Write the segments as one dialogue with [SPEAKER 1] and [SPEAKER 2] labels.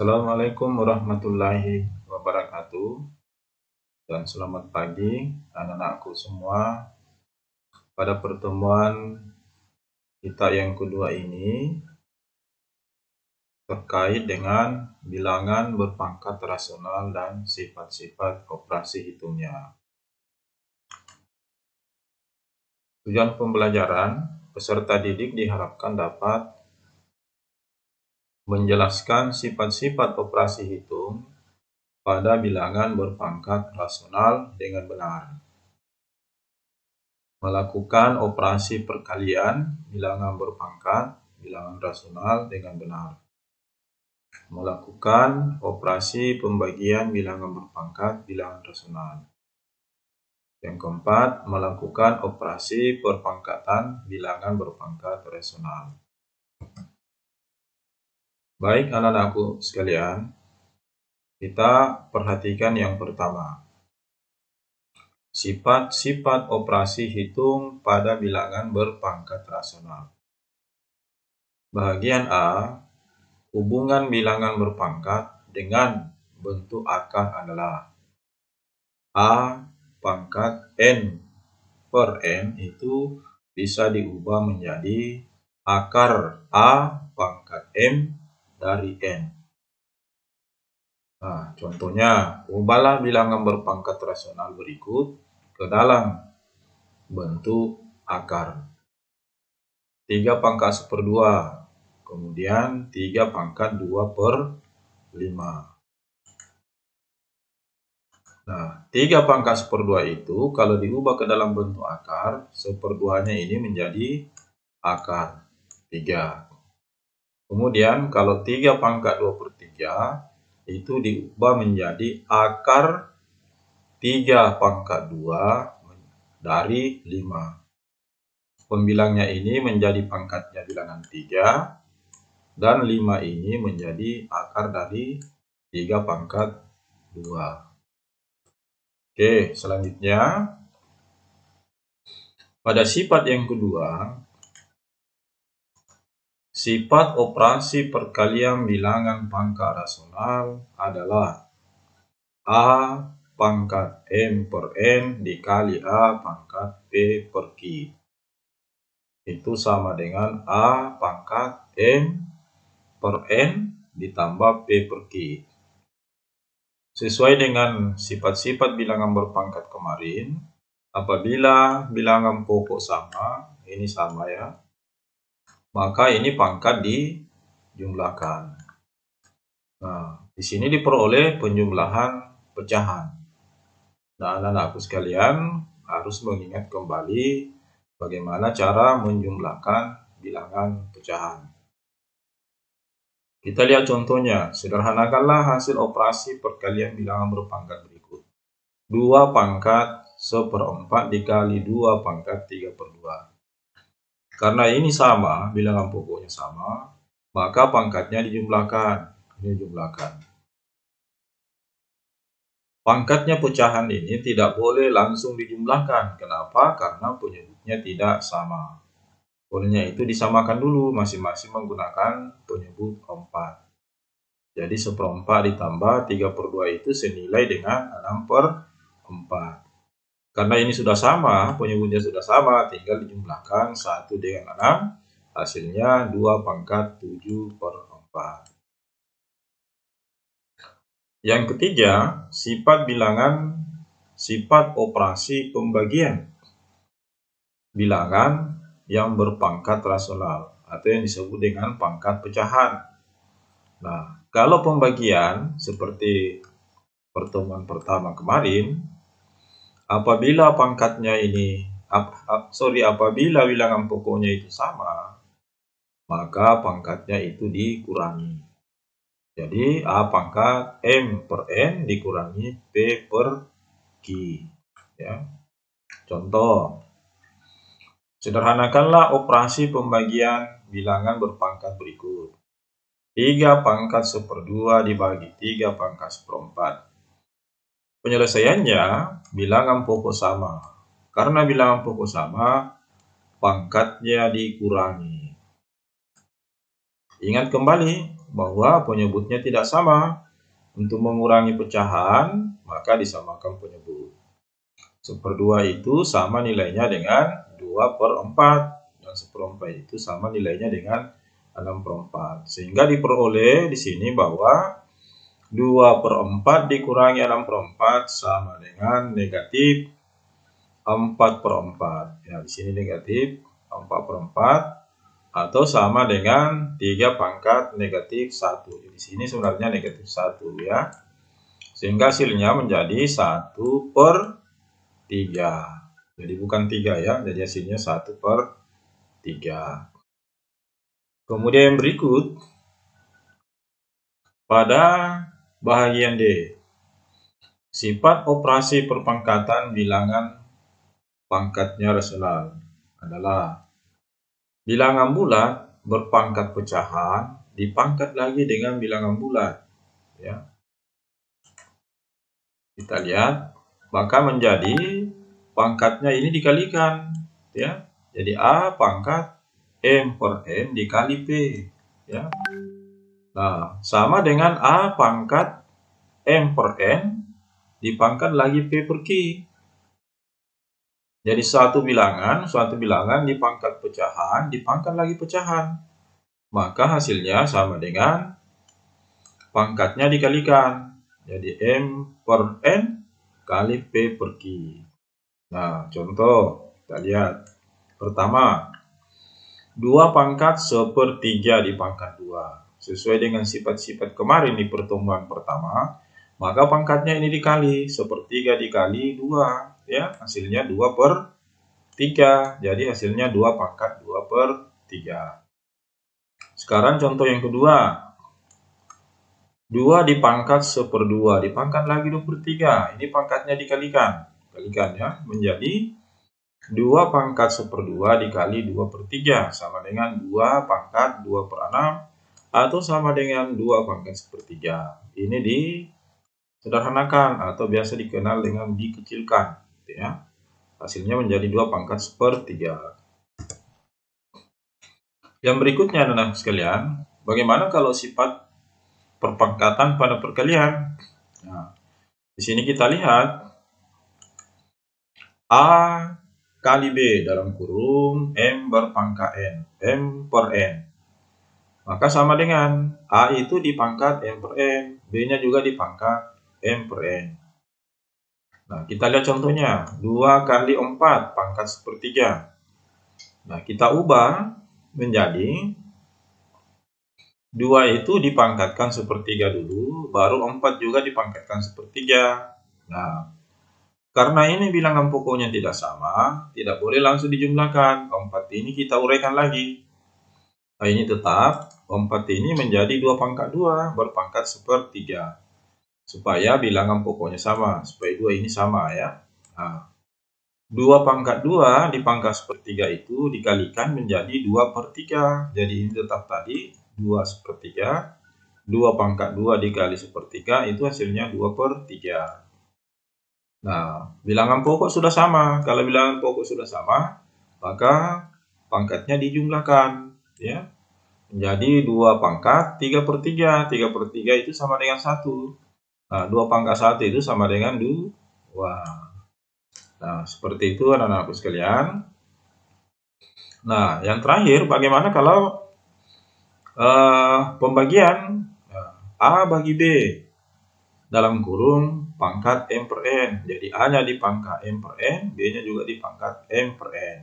[SPEAKER 1] Assalamualaikum warahmatullahi wabarakatuh dan selamat pagi anak-anakku semua. Pada pertemuan kita yang kedua ini terkait dengan bilangan berpangkat rasional dan sifat-sifat operasi hitungnya. Tujuan pembelajaran, peserta didik diharapkan dapat menjelaskan sifat-sifat operasi hitung pada bilangan berpangkat rasional dengan benar. Melakukan operasi perkalian bilangan berpangkat bilangan rasional dengan benar. Melakukan operasi pembagian bilangan berpangkat bilangan rasional. Yang keempat, melakukan operasi perpangkatan bilangan berpangkat rasional. Baik anak-anakku sekalian, kita perhatikan yang pertama. Sifat-sifat operasi hitung pada bilangan berpangkat rasional. Bagian A, hubungan bilangan berpangkat dengan bentuk akar adalah A pangkat N per N itu bisa diubah menjadi akar A pangkat M dari N. Nah, contohnya, ubahlah bilangan berpangkat rasional berikut ke dalam bentuk akar. 3 pangkat 1/2, kemudian 3 pangkat 2/5. Nah, 3 pangkat 1/2 itu kalau diubah ke dalam bentuk akar, 1/2-nya ini menjadi akar 3. Kemudian kalau 3 pangkat 2/3 itu diubah menjadi akar 3 pangkat 2 dari 5. Pembilangnya ini menjadi pangkatnya bilangan 3 dan 5 ini menjadi akar dari 3 pangkat 2. Oke, selanjutnya pada sifat yang kedua, sifat operasi perkalian bilangan pangkat rasional adalah A pangkat M per N dikali A pangkat P per Q. Itu sama dengan A pangkat M per N ditambah P per Q. Sesuai dengan sifat-sifat bilangan berpangkat kemarin, apabila bilangan pokok sama, ini sama ya, maka ini pangkat dijumlahkan. Nah, di sini diperoleh penjumlahan pecahan. Nah, anak-anakku sekalian harus mengingat kembali bagaimana cara menjumlahkan bilangan pecahan. Kita lihat contohnya, sederhanakanlah hasil operasi perkalian bilangan berpangkat berikut. 2 pangkat 1/4 dikali 2 pangkat 3/2. Karena ini sama, bilangan pokoknya sama, maka pangkatnya dijumlahkan. Ini jumlahkan. Pangkatnya pecahan ini tidak boleh langsung dijumlahkan. Kenapa? Karena penyebutnya tidak sama. Olehnya itu disamakan dulu, masing-masing menggunakan penyebut 4. Jadi 1/4 ditambah 3/2 itu senilai dengan 6/4. Karena ini sudah sama, penyebutnya sudah sama, tinggal dijumlahkan 1 dengan 6, hasilnya 2 pangkat 7/4. Yang ketiga, sifat operasi pembagian bilangan yang berpangkat rasional atau yang disebut dengan pangkat pecahan. Nah, kalau pembagian seperti pertemuan pertama kemarin, apabila bilangan pokoknya itu sama, maka pangkatnya itu dikurangi. Jadi A pangkat M per N dikurangi P per Q. Ya. Contoh, sederhanakanlah operasi pembagian bilangan berpangkat berikut. 3 pangkat 1/2 dibagi 3 pangkat 1/4. Penyelesaiannya, bilangan pokok sama. Karena bilangan pokok sama, pangkatnya dikurangi. Ingat kembali, bahwa penyebutnya tidak sama. Untuk mengurangi pecahan, maka disamakan penyebut. 1/2 itu sama nilainya dengan 2/4. Dan 1/4 itu sama nilainya dengan 6/4. Sehingga diperoleh di sini bahwa 2/4 dikurangi 6/4 sama dengan negatif 4/4. Ya, di sini negatif 4/4 atau sama dengan 3 pangkat negatif 1. Di sini sebenarnya negatif 1 ya. Sehingga hasilnya menjadi 1/3. Jadi bukan 3 ya, jadi hasilnya 1/3. Kemudian yang berikut, pada bahagian D, sifat operasi perpangkatan bilangan pangkatnya rasional adalah bilangan bulat berpangkat pecahan dipangkat lagi dengan bilangan bulat. Ya. Kita lihat, maka menjadi pangkatnya ini dikalikan. Ya. Jadi A pangkat M/N dikali P. Ya. Nah, sama dengan A pangkat M/N dipangkat lagi P/Q. Jadi suatu bilangan dipangkat pecahan, dipangkat lagi pecahan. Maka hasilnya sama dengan pangkatnya dikalikan. Jadi M/N kali P/Q. Nah, contoh kita lihat. Pertama, 2 pangkat 1/3 dipangkat 2. Sesuai dengan sifat-sifat kemarin di pertemuan pertama, maka pangkatnya ini dikali 1/3 dikali 2. Ya, hasilnya 2/3. Jadi hasilnya 2 pangkat 2/3. Sekarang contoh yang kedua. 2 dipangkat 1/2 dipangkat lagi 2/3. Ini pangkatnya dikalikan. Kalikan ya, menjadi 2 pangkat 1/2 dikali 2/3 sama dengan 2 pangkat 2/6 atau sama dengan 2 pangkat 1/3. Ini disederhanakan atau biasa dikenal dengan dikecilkan. Ya. Hasilnya menjadi 2 pangkat 1/3. Yang berikutnya anak-anak sekalian, bagaimana kalau sifat perpangkatan pada perkalian? Nah, di sini kita lihat A kali B dalam kurung M berpangkat N, M/N. Maka sama dengan A itu dipangkat M/N, B-nya juga dipangkat M/N. Nah, kita lihat contohnya, 2 kali 4 pangkat 1/3. Nah, kita ubah menjadi 2 itu dipangkatkan 1/3 dulu, baru 4 juga dipangkatkan 1/3. Nah, karena ini bilangan pokoknya tidak sama, tidak boleh langsung dijumlahkan. 4 ini kita uraikan lagi. Nah, ini tetap 4 ini menjadi 2 pangkat 2 berpangkat 1/3. Supaya bilangan pokoknya sama, supaya 2 ini sama ya. Nah, 2 pangkat 2 dipangkat 1/3 itu dikalikan menjadi 2/3. Jadi ini tetap tadi 2/3. 2 pangkat 2 dikali 1/3 itu hasilnya 2/3. Nah, bilangan pokok sudah sama. Kalau bilangan pokok sudah sama, maka pangkatnya dijumlahkan. Ya. Menjadi 2 pangkat 3/3. 3/3 itu sama dengan 1. Nah, 2 pangkat 1 itu sama dengan 2. Nah, seperti itu anak-anakku sekalian. Nah, yang terakhir, bagaimana kalau pembagian A bagi B dalam kurung pangkat M/N. Jadi A-nya dipangkat M/N, B-nya juga dipangkat M/N.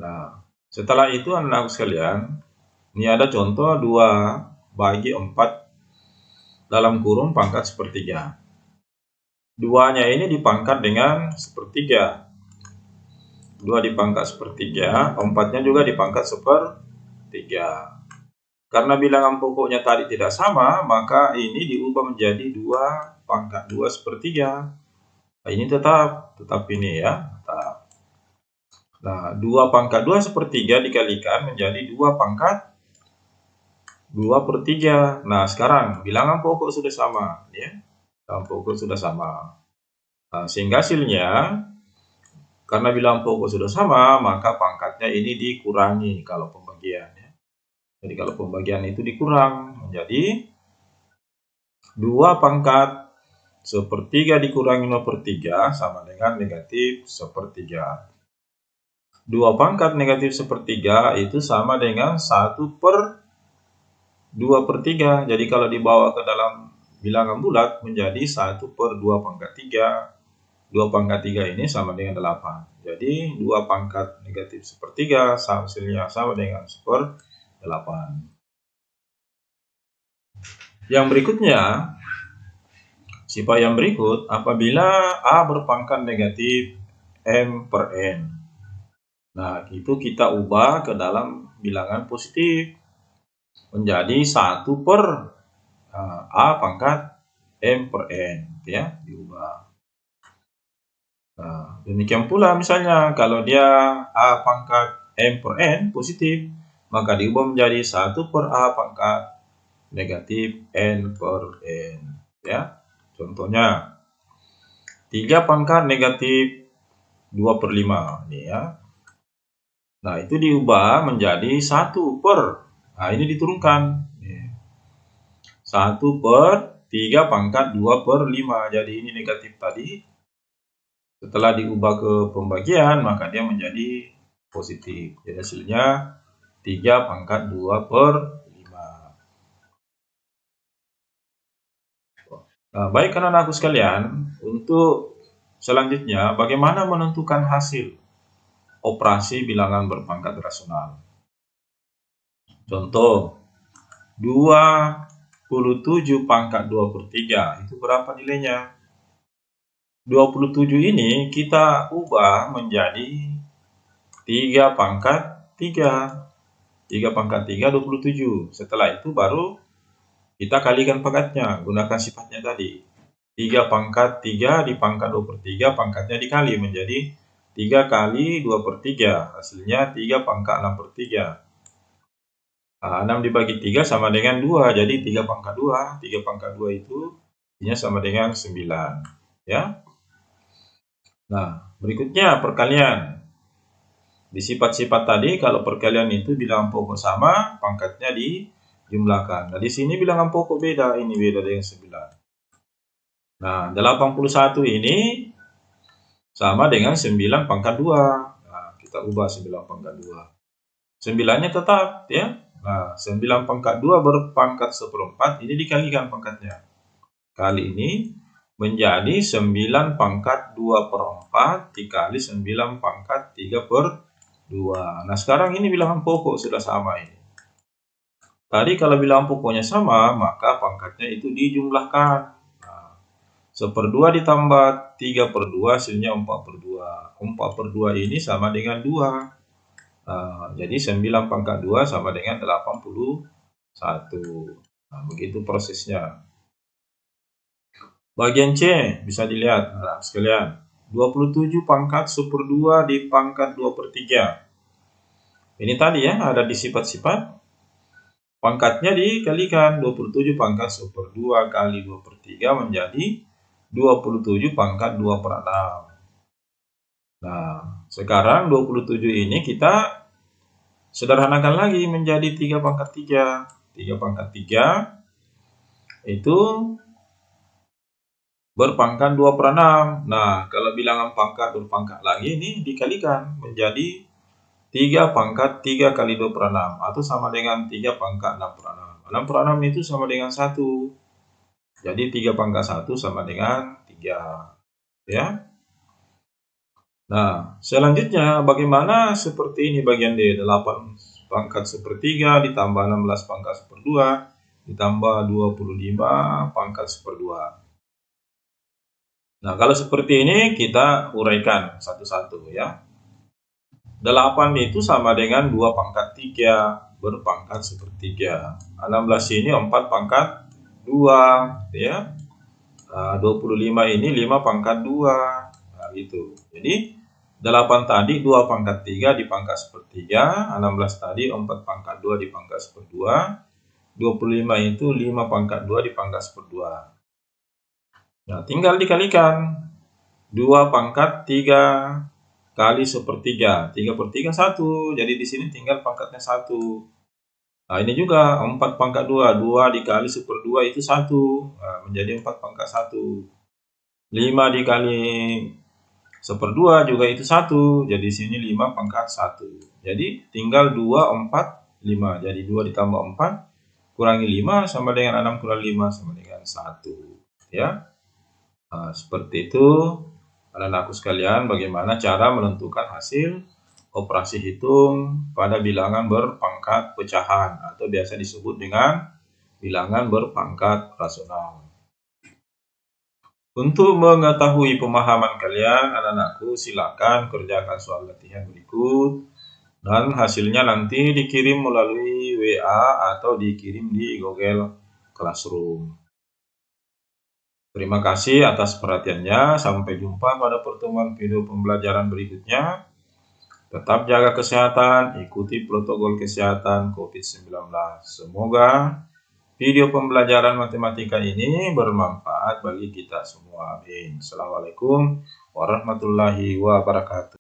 [SPEAKER 1] Nah, setelah itu anak-anakku sekalian, ini ada contoh 2 bagi 4 dalam kurung pangkat 1/3. 2-nya ini dipangkat dengan 1/3. 2 dipangkat 1/3, 4-nya juga dipangkat 1/3. Karena bilangan pokoknya tadi tidak sama, maka ini diubah menjadi 2 pangkat 2 1/3. Nah, ini tetap ini ya, tetap. Nah, 2 pangkat 2 1/3 dikalikan menjadi 2 pangkat 2/3. Nah, sekarang bilangan pokok sudah sama ya. Bilangan pokok sudah sama. Nah, sehingga hasilnya karena bilangan pokok sudah sama, maka pangkatnya ini dikurangi kalau pembagian ya. Jadi kalau pembagian itu dikurang menjadi 2 pangkat sepertiga dikurangi 0/3 sama dengan negatif sepertiga. 2 pangkat negatif sepertiga itu sama dengan 1/2/3. Jadi kalau dibawa ke dalam bilangan bulat menjadi 1/2 pangkat 3. 2 pangkat 3 ini sama dengan 8. Jadi 2 pangkat negatif sepertiga hasilnya sama dengan 1/8. Yang berikutnya, sifat yang berikut, apabila A berpangkat negatif M per N. Nah, itu kita ubah ke dalam bilangan positif menjadi 1 per A pangkat M per N, ya, diubah. Nah, demikian pula misalnya kalau dia A pangkat M per N positif, maka diubah menjadi 1 per A pangkat negatif N per N, ya. Contohnya 3 pangkat negatif 2/5 ini, ya. Nah, itu diubah menjadi 1 per, nah ini diturunkan 1 per 3 pangkat 2/5. Jadi ini negatif tadi setelah diubah ke pembagian maka dia menjadi positif. Jadi hasilnya 3 pangkat 2/5. Nah, baik anak-anakku sekalian, untuk selanjutnya bagaimana menentukan hasil operasi bilangan berpangkat rasional. Contoh 27 pangkat 2/3 itu berapa nilainya? 27 ini kita ubah menjadi 3 pangkat 3. 3 pangkat 3, 27. Setelah itu baru kita kalikan pangkatnya, gunakan sifatnya tadi. 3 pangkat 3 dipangkat 2/3, pangkatnya dikali menjadi 3 kali 2/3. Hasilnya 3 pangkat 6/3. 6 dibagi 3 sama dengan 2, jadi 3 pangkat 2. 3 pangkat 2 itu hasilnya sama dengan 9. Ya. Nah, berikutnya perkalian. Di sifat-sifat tadi, kalau perkalian itu bilangan pokok sama, pangkatnya dijumlahkan. Nah, di sini bilangan pokok beda, ini beda dengan 9. Nah, 81 ini sama dengan 9 pangkat 2. Nah, kita ubah 9 pangkat 2. 9-nya tetap, ya. Nah, 9 pangkat 2 berpangkat 1/4, ini dikalikan pangkatnya. Kali ini menjadi 9 pangkat 2/4 dikali 9 pangkat 3/2. Nah, sekarang ini bilangan pokok sudah sama ini. Tadi kalau bilangan pokoknya sama, maka pangkatnya itu dijumlahkan. Nah, 1/2 ditambah 3/2 hasilnya 4/2. 4/2 ini sama dengan 2. Nah, jadi 9 pangkat 2 sama dengan 81. Nah, begitu prosesnya. Bagian C bisa dilihat anak sekalian. 27 pangkat 1/2 dipangkat 2/3. Ini tadi ya, ada di sifat-sifat. Pangkatnya dikalikan 27 pangkat 1/2 kali 2/3 menjadi 27 pangkat 2/6. Nah, sekarang 27 ini kita sederhanakan lagi menjadi 3 pangkat 3. 3 pangkat 3 itu berpangkat 2/6. Nah, kalau bilangan pangkat berpangkat lagi ini dikalikan menjadi 3 pangkat 3 kali 2/6 atau sama dengan 3 pangkat 6/6. 6/6 itu sama dengan 1. Jadi 3 pangkat 1 sama dengan 3. Ya. Nah, selanjutnya bagaimana seperti ini bagian D. 8 pangkat 1/3 ditambah 16 pangkat 1/2 ditambah 25 pangkat 1/2. Nah, kalau seperti ini kita uraikan satu-satu ya. 8 itu sama dengan 2 pangkat 3 berpangkat 1/3. 16 ini 4 pangkat 2 ya. 25 ini 5 pangkat 2. Nah, gitu. Jadi 8 tadi 2 pangkat 3 dipangkat 1/3, 16 tadi 4 pangkat 2 dipangkat 1/2, 25 itu 5 pangkat 2 dipangkat 1/2. Nah, tinggal dikalikan 2 pangkat 3 kali 1/3. 3/3 1. Jadi di sini tinggal pangkatnya 1. Nah, ini juga 4 pangkat 2. 2 dikali 1/2 itu 1. Nah, menjadi 4 pangkat 1. 5 dikali 1/2 juga itu 1. Jadi sini 5 pangkat 1. Jadi tinggal 2, 4, 5. Jadi 2 ditambah 4 kurangi 5 sama dengan 6 kurang 5 sama dengan 1. Ya. Nah, seperti itu anak-anakku sekalian, bagaimana cara menentukan hasil operasi hitung pada bilangan berpangkat pecahan atau biasa disebut dengan bilangan berpangkat rasional. Untuk mengetahui pemahaman kalian, anak-anakku, silakan kerjakan soal latihan berikut dan hasilnya nanti dikirim melalui WA atau dikirim di Google Classroom. Terima kasih atas perhatiannya. Sampai jumpa pada pertemuan video pembelajaran berikutnya. Tetap jaga kesehatan, ikuti protokol kesehatan COVID-19. Semoga video pembelajaran matematika ini bermanfaat bagi kita semua. Amin. Assalamualaikum warahmatullahi wabarakatuh.